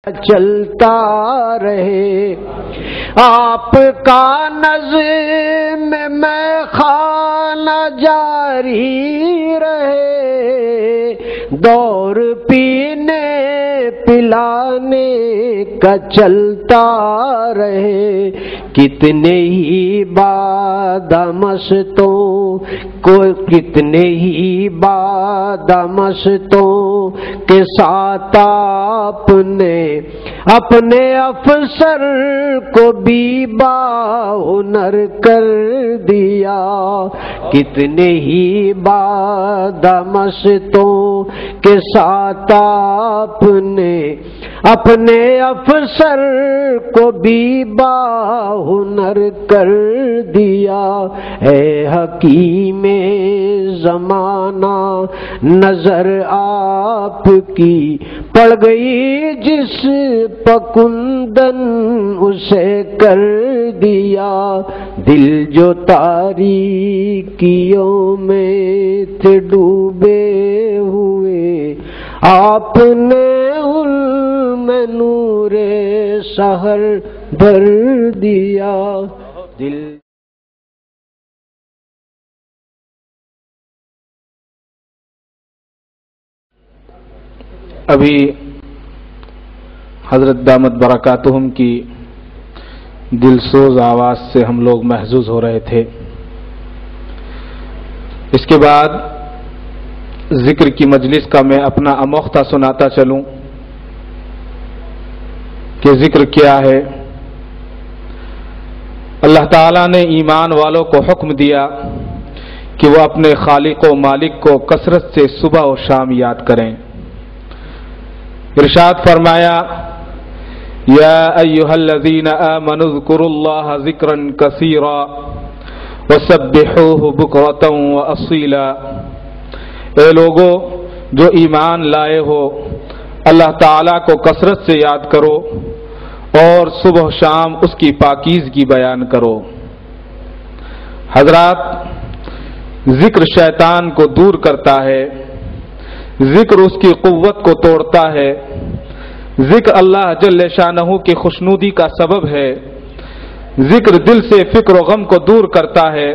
چلتا رہے، آپ کا نظم میں خانہ جاری رہے، دور پینے پلانے کا چلتا رہے، کتنے ہی بادمستوں کو، کتنے ہی بادمستوں کے ساتھ اپنے افسر کو بھی باہنر کر دیا، کتنے ہی بادمستوں کے ساتھ اپنے افسر کو بھی باہنر کر دیا، اے حکیم زمانہ نظر آپ کی پڑ گئی جس پکندن اسے کر دیا، دل جو تاریکیوں میں تھے ڈوبے ہوئے، آپ نے ان میں نور سحر بھر دیا، دل ابھی حضرت دامت برکاتہم کی دلسوز آواز سے ہم لوگ محظوظ ہو رہے تھے۔ اس کے بعد ذکر کی مجلس کا میں اپنا اموختہ سناتا چلوں کہ ذکر کیا ہے۔ اللہ تعالیٰ نے ایمان والوں کو حکم دیا کہ وہ اپنے خالق و مالک کو کثرت سے صبح و شام یاد کریں۔ ارشاد فرمایا، یا ایھا الذین آمنوا اذکروا اللہ ذکرا کثیرا وسبحوہ بکرۃ واصیلا، اے لوگو جو ایمان لائے ہو اللہ تعالیٰ کو کثرت سے یاد کرو اور صبح شام اس کی پاکیزگی بیان کرو۔ حضرات، ذکر شیطان کو دور کرتا ہے، ذکر اس کی قوت کو توڑتا ہے، ذکر اللہ جل شانہ کی خوشنودی کا سبب ہے، ذکر دل سے فکر و غم کو دور کرتا ہے،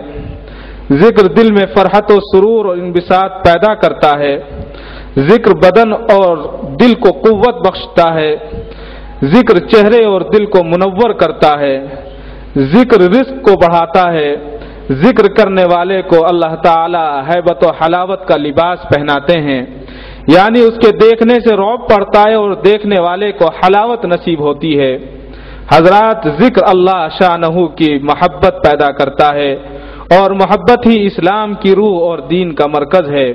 ذکر دل میں فرحت و سرور اور انبساط پیدا کرتا ہے، ذکر بدن اور دل کو قوت بخشتا ہے، ذکر چہرے اور دل کو منور کرتا ہے، ذکر رزق کو بڑھاتا ہے، ذکر کرنے والے کو اللہ تعالی ہیبت و حلاوت کا لباس پہناتے ہیں، یعنی اس کے دیکھنے سے رعب پڑتا ہے اور دیکھنے والے کو حلاوت نصیب ہوتی ہے۔ حضرات، ذکر اللہ شانہ کی محبت پیدا کرتا ہے اور محبت ہی اسلام کی روح اور دین کا مرکز ہے۔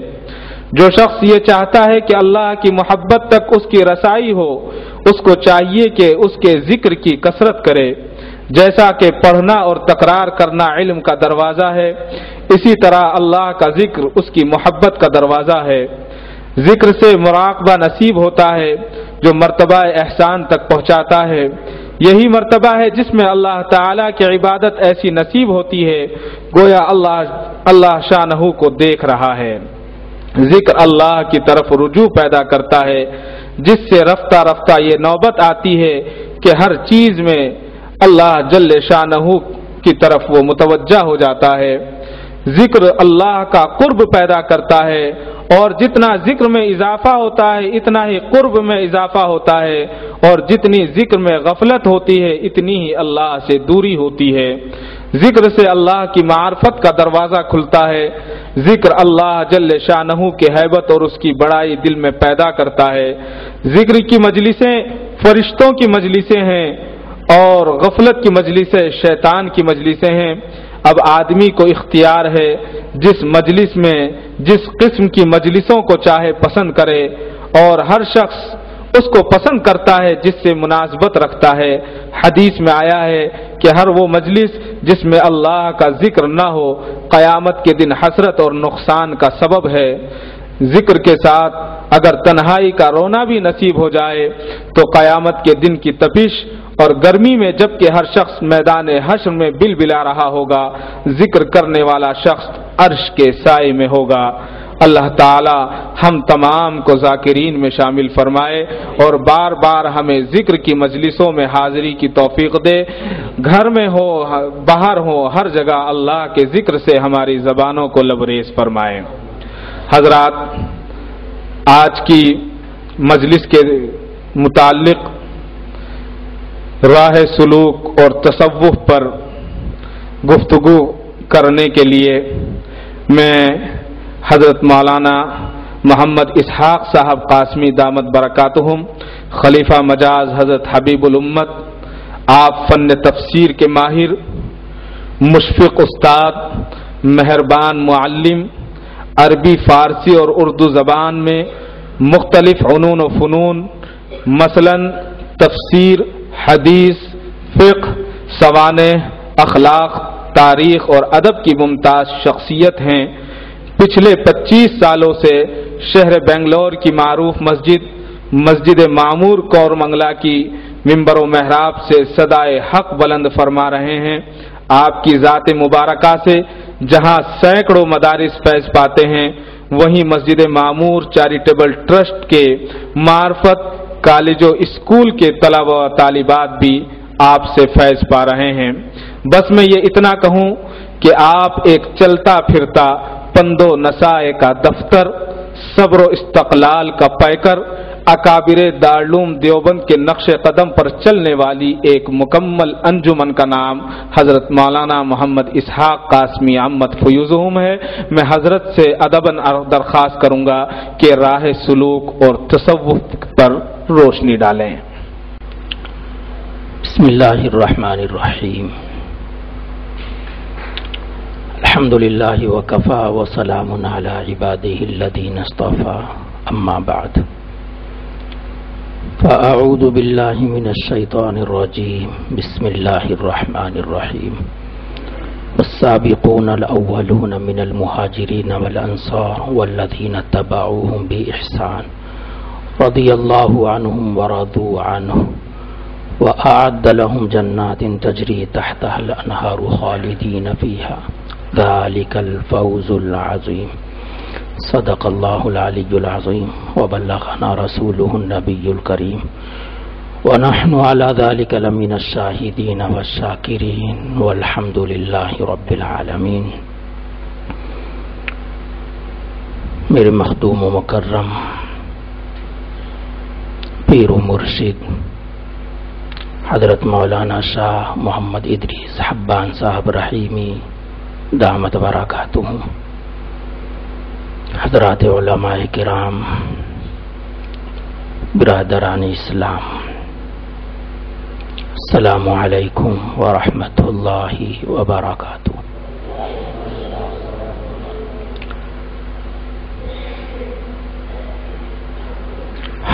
جو شخص یہ چاہتا ہے کہ اللہ کی محبت تک اس کی رسائی ہو، اس کو چاہیے کہ اس کے ذکر کی کثرت کرے۔ جیسا کہ پڑھنا اور تکرار کرنا علم کا دروازہ ہے، اسی طرح اللہ کا ذکر اس کی محبت کا دروازہ ہے۔ ذکر سے مراقبہ نصیب ہوتا ہے جو مرتبہ احسان تک پہنچاتا ہے، یہی مرتبہ ہے جس میں اللہ تعالیٰ کی عبادت ایسی نصیب ہوتی ہے گویا اللہ شانہ کو دیکھ رہا ہے۔ ذکر اللہ کی طرف رجوع پیدا کرتا ہے، جس سے رفتہ رفتہ یہ نوبت آتی ہے کہ ہر چیز میں اللہ جل شانہ کی طرف وہ متوجہ ہو جاتا ہے۔ ذکر اللہ کا قرب پیدا کرتا ہے، اور جتنا ذکر میں اضافہ ہوتا ہے اتنا ہی قرب میں اضافہ ہوتا ہے، اور جتنی ذکر میں غفلت ہوتی ہے اتنی ہی اللہ سے دوری ہوتی ہے۔ ذکر سے اللہ کی معرفت کا دروازہ کھلتا ہے، ذکر اللہ جل شانہ کی ہیبت اور اس کی بڑائی دل میں پیدا کرتا ہے۔ ذکر کی مجلسیں فرشتوں کی مجلسیں ہیں اور غفلت کی مجلسیں شیطان کی مجلسیں ہیں۔ اب آدمی کو اختیار ہے جس مجلس میں جس قسم کی مجلسوں کو چاہے پسند کرے، اور ہر شخص اس کو پسند کرتا ہے جس سے مناسبت رکھتا ہے۔ حدیث میں آیا ہے کہ ہر وہ مجلس جس میں اللہ کا ذکر نہ ہو قیامت کے دن حسرت اور نقصان کا سبب ہے۔ ذکر کے ساتھ اگر تنہائی کا رونا بھی نصیب ہو جائے تو قیامت کے دن کی تپش اور گرمی میں جب کہ ہر شخص میدان حشر میں بل بلا رہا ہوگا، ذکر کرنے والا شخص عرش کے سائے میں ہوگا۔ اللہ تعالی ہم تمام کو ذاکرین میں شامل فرمائے اور بار بار ہمیں ذکر کی مجلسوں میں حاضری کی توفیق دے. گھر میں ہو باہر ہو ہر جگہ اللہ کے ذکر سے ہماری زبانوں کو لبریز فرمائے. حضرات، آج کی مجلس کے متعلق راہ سلوک اور تصوف پر گفتگو کرنے کے لیے میں حضرت مولانا محمد اسحاق صاحب قاسمی دامت برکاتہم، خلیفہ مجاز حضرت حبیب الامت، آپ فن تفسیر کے ماہر، مشفق استاد، مہربان معلم، عربی فارسی اور اردو زبان میں مختلف علوم و فنون مثلاً تفسیر، حدیث، فقہ، سوانح، اخلاق، تاریخ اور ادب کی ممتاز شخصیت ہیں. پچھلے 25 سالوں سے شہر بنگلور کی معروف مسجد معمور کورمنگلا کی ممبر و محراب سے صدائے حق بلند فرما رہے ہیں. آپ کی ذات مبارکہ سے جہاں سینکڑوں مدارس فیض پاتے ہیں، وہیں مسجد معمور چیریٹیبل ٹرسٹ کے معرفت کالج و اسکول کے طلبہ و طالبات بھی آپ سے فیض پا رہے ہیں. بس میں یہ اتنا کہوں کہ آپ ایک چلتا پھرتا پند و نصائح کا دفتر، صبر و استقلال کا پیکر، اکابر دارالعلوم دیوبند کے نقش قدم پر چلنے والی ایک مکمل انجمن کا نام حضرت مولانا محمد اسحاق قاسمی عامت فیوزہم ہے. میں حضرت سے ادباً درخواست کروں گا کہ راہ سلوک اور تصوف پر روشنی ڈالیں. بسم اللہ الرحمن الرحیم. الحمد للہ وکفی وسلام علی عبادہ الذین اصطفی، اما بعد فاعوذ باللہ من الشیطان الرجیم. بسم اللہ الرحمن الرحیم. والسابقون الاولون من المہاجرین والانصار والذین اتبعوهم بإحسان رضی اللہ عنہم ورضوا عنہ وأعد لهم جنات تجری تحتها الأنهار خالدین فیہا ذلك الفوز العظیم. صدق اللہ العلی العظیم وبلغنا رسوله النبی الکریم ونحن على ذلك لمن الشاہدین والشاکرین والحمد للہ رب العالمین. میرے مخدوم و مکرم پیر و مرشد حضرت مولانا شاہ محمد ادریس حبان صاحب رحیمی دامت برکاتہم، حضرات علماء کرام، برادران اسلام، السلام علیکم ورحمۃ اللہ وبرکاتہ.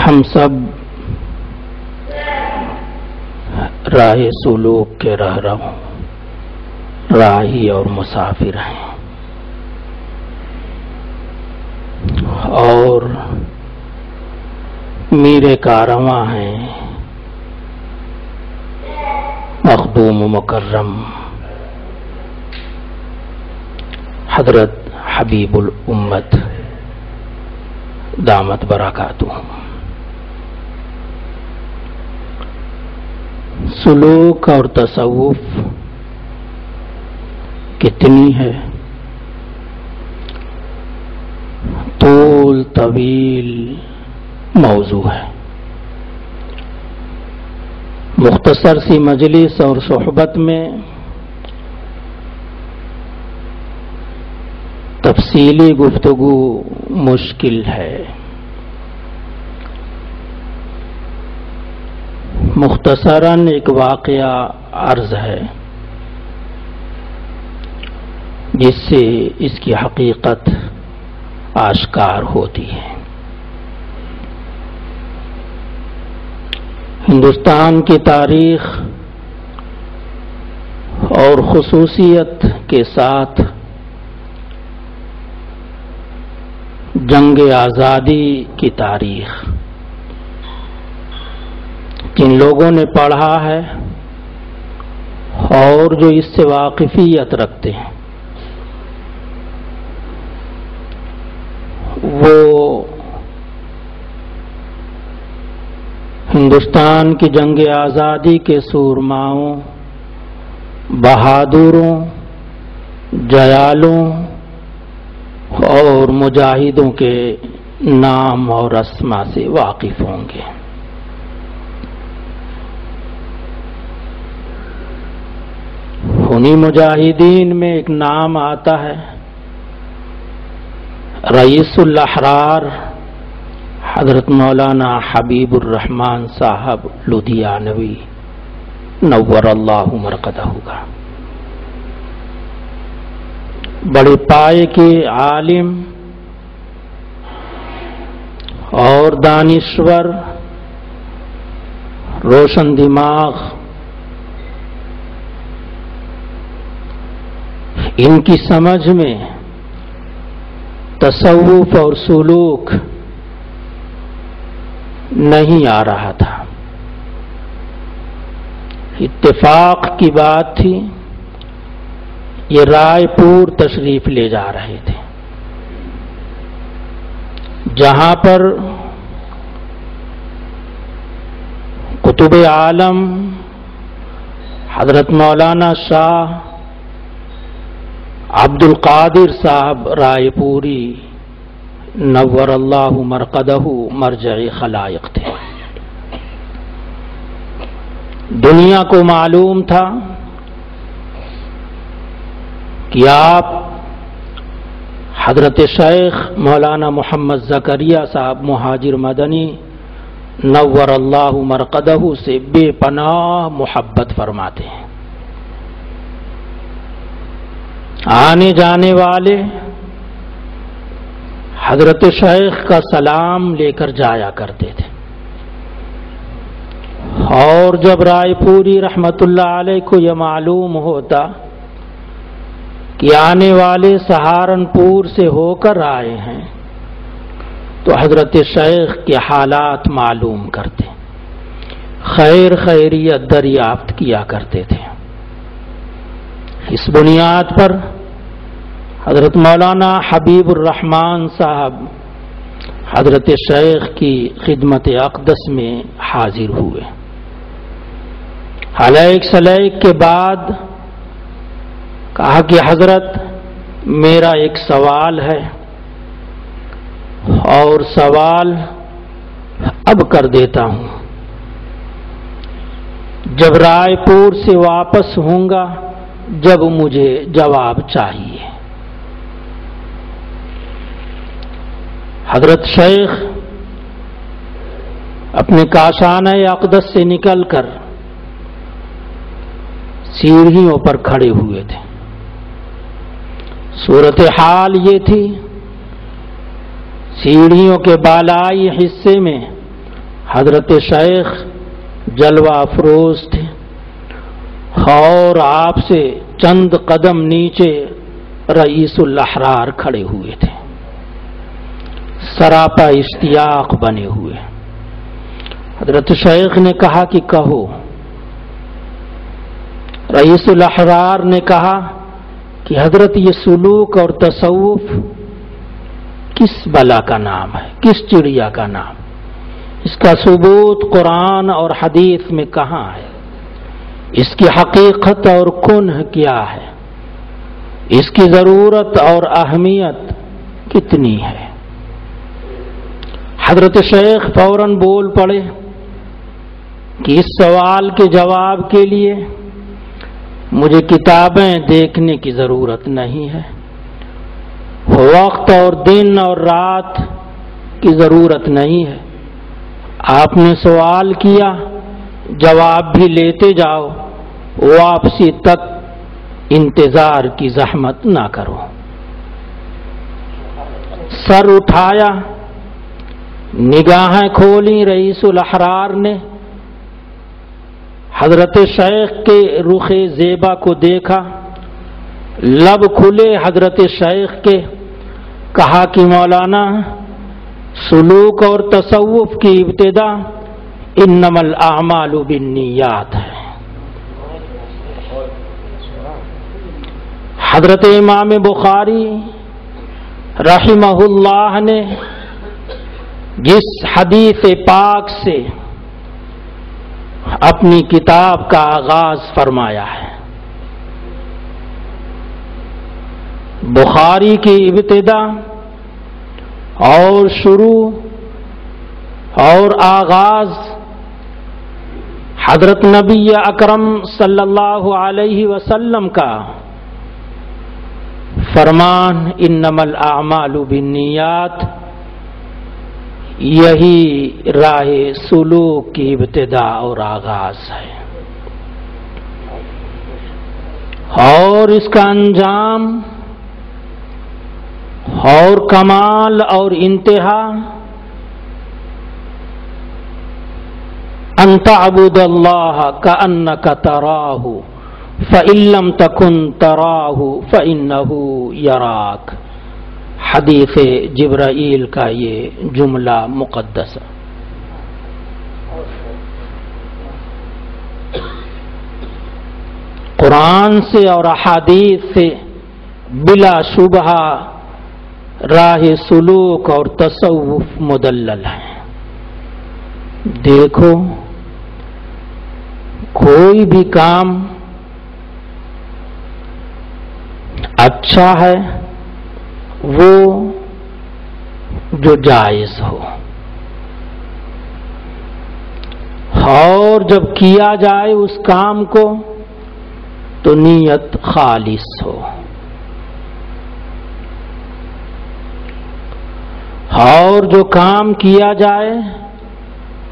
ہم سب راہ سلوک کے رہرو، راہی اور مسافر ہیں، اور میرے کارواں ہیں مخدوم و مکرم حضرت حبیب الامت دامت برکاتہم. سلوک اور تصوف کتنی ہے، طول طویل موضوع ہے. مختصر سی مجلس اور صحبت میں تفصیلی گفتگو مشکل ہے. مختصراً ایک واقعہ عرض ہے جس سے اس کی حقیقت آشکار ہوتی ہے. ہندوستان کی تاریخ اور خصوصیت کے ساتھ جنگ آزادی کی تاریخ جن لوگوں نے پڑھا ہے اور جو اس سے واقفیت رکھتے ہیں ہندوستان کی جنگ آزادی کے سورماؤں، بہادروں، جیالوں اور مجاہدوں کے نام اور اسما سے واقف ہوں گے۔ انہی مجاہدین میں ایک نام آتا ہے رئیس الاحرار حضرت مولانا حبیب الرحمن صاحب لدھیانوی نور اللہ مرقدہ کا۔ بڑے پائے کے عالم اور دانشور، روشن دماغ، ان کی سمجھ میں تصوف اور سلوک نہیں آ رہا تھا۔ اتفاق کی بات تھی، یہ رائے پور تشریف لے جا رہے تھے، جہاں پر قطب عالم حضرت مولانا شاہ عبد القادر صاحب رائے پوری نور اللہ مرقدہ مرجع خلائق تھے۔ دنیا کو معلوم تھا کہ آپ حضرت شیخ مولانا محمد زکریا صاحب مہاجر مدنی نور اللہ مرقدہ سے بے پناہ محبت فرماتے ہیں۔ آنے جانے والے حضرت شیخ کا سلام لے کر جایا کرتے تھے، اور جب رائے پوری رحمت اللہ علیہ کو یہ معلوم ہوتا کہ آنے والے سہارنپور سے ہو کر آئے ہیں تو حضرت شیخ کے حالات معلوم کرتے، خیر خیریت دریافت کیا کرتے تھے۔ اس بنیاد پر حضرت مولانا حبیب الرحمن صاحب حضرت شیخ کی خدمت اقدس میں حاضر ہوئے۔ علیک سلیک کے بعد کہا کہ حضرت میرا ایک سوال ہے، اور سوال اب کر دیتا ہوں، جب رائے پور سے واپس ہوں گا جب مجھے جواب چاہیے۔ حضرت شیخ اپنے کاشانہ اقدس سے نکل کر سیڑھیوں پر کھڑے ہوئے تھے۔ صورتحال یہ تھی، سیڑھیوں کے بالائی حصے میں حضرت شیخ جلوہ افروز تھے، اور آپ سے چند قدم نیچے رئیس الاحرار کھڑے ہوئے تھے، سراپا اشتیاق بنے ہوئے۔ حضرت شیخ نے کہا کہ کہو۔ رئیس الاحرار نے کہا کہ حضرت یہ سلوک اور تصوف کس بلا کا نام ہے، کس چڑیا کا نام؟ اس کا ثبوت قرآن اور حدیث میں کہاں ہے؟ اس کی حقیقت اور کنہ کیا ہے؟ اس کی ضرورت اور اہمیت کتنی ہے؟ حضرت شیخ فوراً بول پڑے کہ اس سوال کے جواب کے لیے مجھے کتابیں دیکھنے کی ضرورت نہیں ہے، وقت اور دن اور رات کی ضرورت نہیں ہے۔ آپ نے سوال کیا، جواب بھی لیتے جاؤ، واپسی تک انتظار کی زحمت نہ کرو۔ سر اٹھایا، نگاہیں کھولیں رئیس الاحرار نے، حضرت شیخ کے رخ زیبا کو دیکھا، لب کھلے حضرت شیخ کے، کہا کہ مولانا سلوک اور تصوف کی ابتدا انما الاعمال بالنیات ہے۔ حضرت امام بخاری رحمہ اللہ نے جس حدیث پاک سے اپنی کتاب کا آغاز فرمایا ہے۔ بخاری کی ابتدا اور شروع اور آغاز حضرت نبی اکرم صلی اللہ علیہ وسلم کا فرمان انما الاعمال بالنیات، یہی راہ سلوک کی ابتدا اور آغاز ہے، اور اس کا انجام اور کمال اور انتہا ان تعبد اللہ کأنک تراہ فإن لم تکن تراہ فإنہ یراک، حدیث جبرائیل کا یہ جملہ مقدسہ۔ قرآن سے اور احادیث سے بلا شبہ راہ سلوک اور تصوف مدلل ہے۔ دیکھو، کوئی بھی کام اچھا ہے وہ جو جائز ہو، اور جب کیا جائے اس کام کو تو نیت خالص ہو، اور جو کام کیا جائے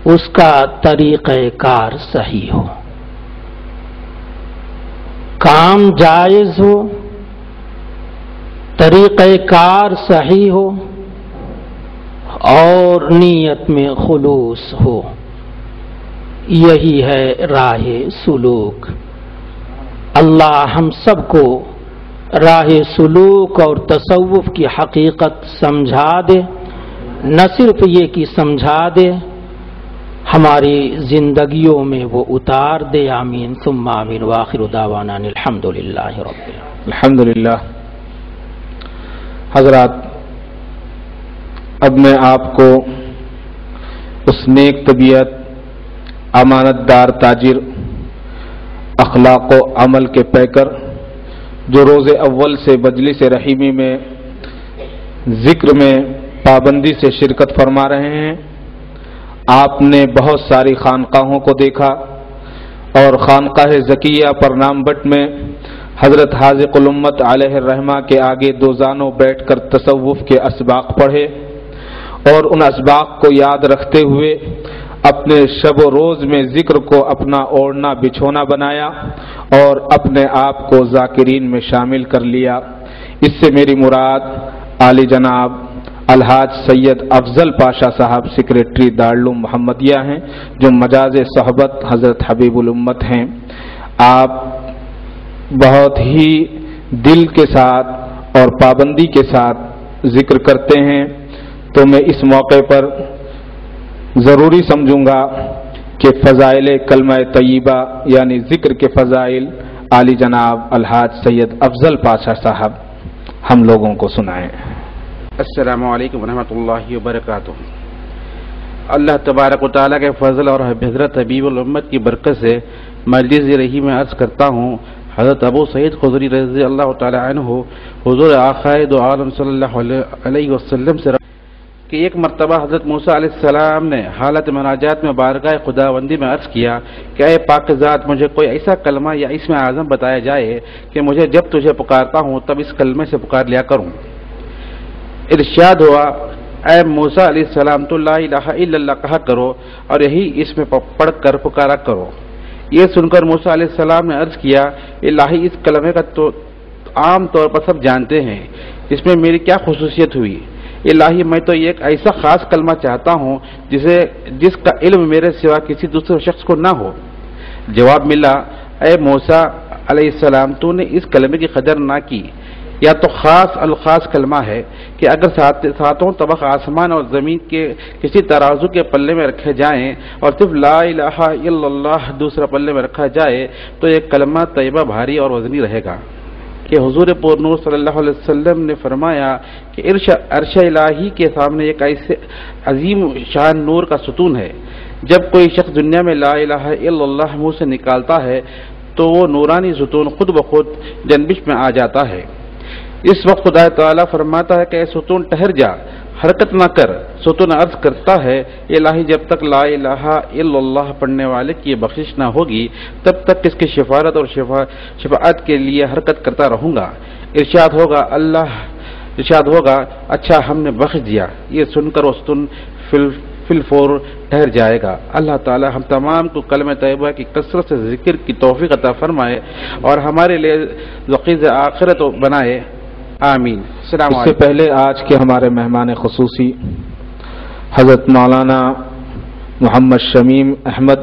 اس کا طریقہ کار صحیح ہو، کام جائز ہو، طریقہ کار صحیح ہو اور نیت میں خلوص ہو، یہی ہے راہ سلوک۔ اللہ ہم سب کو راہ سلوک اور تصوف کی حقیقت سمجھا دے، نہ صرف یہ کہ سمجھا دے، ہماری زندگیوں میں وہ اتار دے، آمین ثم آمین، وآخر دعوانا الحمدللہ رب العالمین۔ الحمدللہ۔ حضرات، اب میں آپ کو اس نیک طبیعت، امانت دار تاجر، اخلاق و عمل کے پیکر جو روز اول سے مجلس رحیمی میں ذکر میں پابندی سے شرکت فرما رہے ہیں، آپ نے بہت ساری خانقاہوں کو دیکھا، اور خانقاہ زکیہ پر نامبٹ میں حضرت حاذق الامت علیہ الرحمہ کے آگے دو زانوں بیٹھ کر تصوف کے اسباق پڑھے، اور ان اسباق کو یاد رکھتے ہوئے اپنے شب و روز میں ذکر کو اپنا اوڑھنا بچھونا بنایا اور اپنے آپ کو ذاکرین میں شامل کر لیا۔ اس سے میری مراد عالی جناب الحاج سید افضل پاشا صاحب، سیکریٹری دارالعلوم محمدیہ ہیں، جو مجاز صحبت حضرت حبیب الامت ہیں۔ آپ بہت ہی دل کے ساتھ اور پابندی کے ساتھ ذکر کرتے ہیں، تو میں اس موقع پر ضروری سمجھوں گا کہ فضائل کلمہ طیبہ یعنی ذکر کے فضائل عالی جناب الحاج سید افضل پاشا صاحب ہم لوگوں کو سنائیں۔ السلام علیکم ورحمۃ اللہ وبرکاتہ۔ اللہ تبارک و تعالیٰ کے فضل اور حضرت حبیب الامت کی برکت سے مجلس رحیم میں عرض کرتا ہوں، حضرت ابو سعید خدری رضی اللہ تعالیٰ عنہ حضور آقائے دو عالم صلی اللہ علیہ وسلم سے کہ ایک مرتبہ حضرت موسیٰ علیہ السلام نے حالت مناجات میں بارگاہ خداوندی میں عرض کیا کہ اے پاک ذات، مجھے کوئی ایسا کلمہ یا اسم اعظم بتایا جائے کہ مجھے جب تجھے پکارتا ہوں تب اس کلمے سے پکار لیا کروں۔ ارشاد ہوا، اے موسیٰ علیہ السلام، تو لا الہ الا اللہ کہا کرو اور یہی اس میں پڑھ کر پکارا کرو۔ یہ سن کر موسیٰ علیہ السلام نے عرض کیا، الہی اس کلمے کا تو عام طور پر سب جانتے ہیں، اس میں میری کیا خصوصیت ہوئی؟ الہی میں تو ایک ایسا خاص کلمہ چاہتا ہوں جس کا علم میرے سوا کسی دوسرے شخص کو نہ ہو۔ جواب ملا، اے موسیٰ علیہ السلام، تو نے اس کلمے کی قدر نہ کی، یا تو خاص الخاص کلمہ ہے کہ اگر ساتوں طبق آسمان اور زمین کے کسی ترازو کے پلے میں رکھے جائیں اور صرف لا الہ الا اللہ دوسرا پلے میں رکھا جائے تو یہ کلمہ طیبہ بھاری اور وزنی رہے گا۔ کہ حضور پور نور صلی اللہ علیہ وسلم نے فرمایا کہ عرش الہی کے سامنے ایک ایسے عظیم شان نور کا ستون ہے جب کوئی شخص دنیا میں لا الہ الا اللہ منہ سے نکالتا ہے تو وہ نورانی ستون خود بخود جنبش میں آ جاتا ہے۔ اس وقت خدا تعالیٰ فرماتا ہے کہ اے ستون ٹھہر جا، حرکت نہ کر۔ ستون عرض کرتا ہے الہی جب تک لا الہ الا اللہ پڑھنے والے کی بخشش نہ ہوگی تب تک اس کی شفاعت اور شفاعت کے لیے حرکت کرتا رہوں گا۔ ارشاد ہوگا اچھا ہم نے بخش دیا۔ یہ سن کر وہ ستون فل ٹھہر جائے گا۔ اللہ تعالی ہم تمام کو کلمہ طیبہ کی کثرت سے ذکر کی توفیق عطا فرمائے اور ہمارے لیے ذخیرہ آخرت بنائے، آمین۔ السلام اس سے علیکم۔ پہلے آج کے ہمارے مہمان خصوصی حضرت مولانا محمد شمیم احمد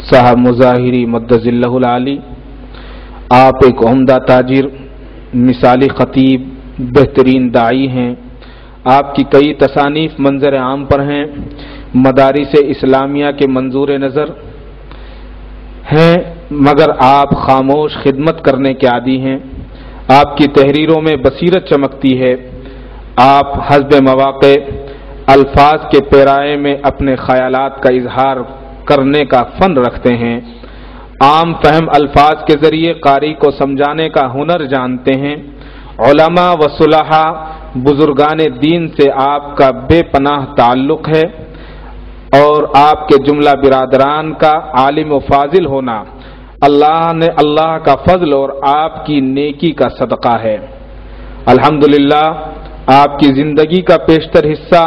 صاحب مظاہری مدظ اللہ العالی، آپ ایک عمدہ تاجر، مثالی خطیب، بہترین داعی ہیں۔ آپ کی کئی تصانیف منظر عام پر ہیں، مدارس اسلامیہ کے منظور نظر ہیں، مگر آپ خاموش خدمت کرنے کے عادی ہیں۔ آپ کی تحریروں میں بصیرت چمکتی ہے۔ آپ حسب مواقع الفاظ کے پیرائے میں اپنے خیالات کا اظہار کرنے کا فن رکھتے ہیں۔ عام فہم الفاظ کے ذریعے قاری کو سمجھانے کا ہنر جانتے ہیں۔ علماء و صلحاء بزرگان دین سے آپ کا بے پناہ تعلق ہے اور آپ کے جملہ برادران کا عالم و فاضل ہونا اللہ کا فضل اور آپ کی نیکی کا صدقہ ہے۔ الحمدللہ آپ کی زندگی کا بیشتر حصہ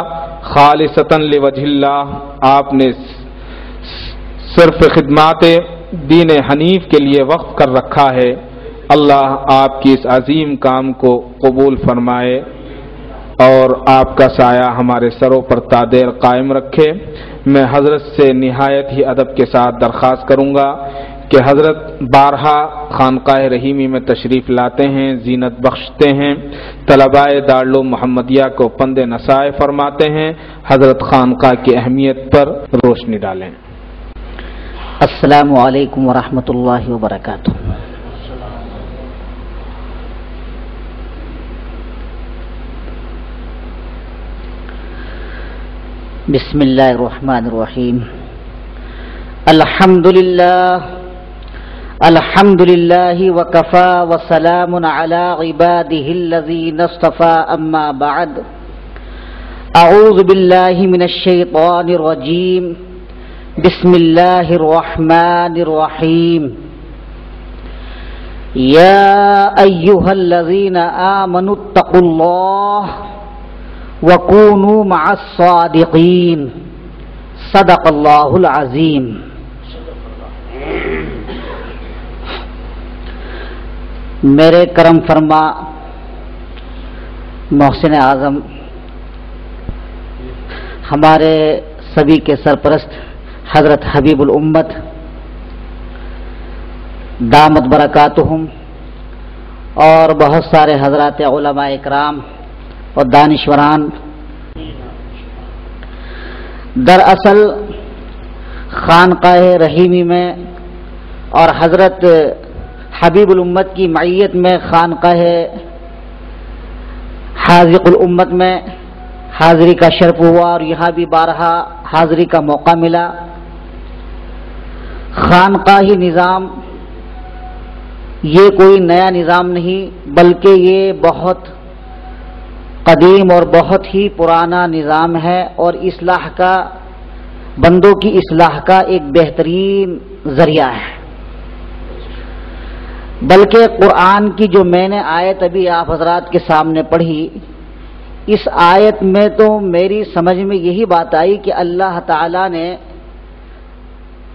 خالصتاً لوجہ اللہ آپ نے صرف خدمات دین حنیف کے لیے وقف کر رکھا ہے۔ اللہ آپ کی اس عظیم کام کو قبول فرمائے اور آپ کا سایہ ہمارے سروں پر تا دیر قائم رکھے۔ میں حضرت سے نہایت ہی ادب کے ساتھ درخواست کروں گا کہ حضرت بارہا خانقاہ رحیمی میں تشریف لاتے ہیں، زینت بخشتے ہیں، طلباء دارالعلوم محمدیہ کو پند نصائح فرماتے ہیں، حضرت خانقاہ کی اہمیت پر روشنی ڈالیں۔ السلام علیکم ورحمۃ اللہ وبرکاتہ۔ بسم اللہ الرحمن الرحیم۔ الحمد للہ وکفى وسلام علی عباده الذین اصطفى اما بعد اعوذ باللہ من الشیطان الرجیم بسم اللہ الرحمن الرحیم یا ایہا الذین آمنوا اتقوا اللہ وَكُونُوا مَعَ الصَّادِقِينَ صدق اللہ العظیم۔ میرے کرم فرما محسن اعظم، ہمارے سبھی کے سرپرست حضرت حبیب الامت دامت برکاتہم، اور بہت سارے حضرات علماء اکرام اور دانشوران، دراصل خانقاہ رحیمی میں اور حضرت حبیب الامت کی معیت میں خانقاہ حاذق الامت میں حاضری کا شرف ہوا اور یہاں بھی بارہا حاضری کا موقع ملا۔ خانقاہی نظام یہ کوئی نیا نظام نہیں، بلکہ یہ بہت قدیم اور بہت ہی پرانا نظام ہے اور اصلاح کا، بندوں کی اصلاح کا ایک بہترین ذریعہ ہے۔ بلکہ قرآن کی جو میں نے آیت ابھی آپ حضرات کے سامنے پڑھی، اس آیت میں تو میری سمجھ میں یہی بات آئی کہ اللہ تعالی نے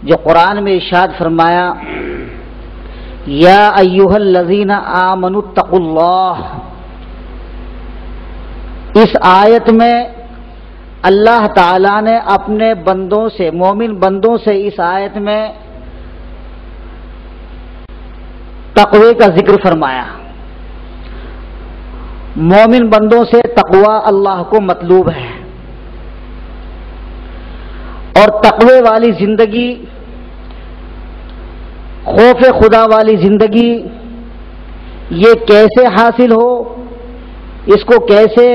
جو قرآن میں ارشاد فرمایا یا ایھا الذین آمنوا اتقوا اللہ، اس آیت میں اللہ تعالی نے اپنے بندوں سے، مومن بندوں سے اس آیت میں تقوی کا ذکر فرمایا۔ مومن بندوں سے تقوی اللہ کو مطلوب ہے، اور تقوی والی زندگی، خوف خدا والی زندگی یہ کیسے حاصل ہو، اس کو کیسے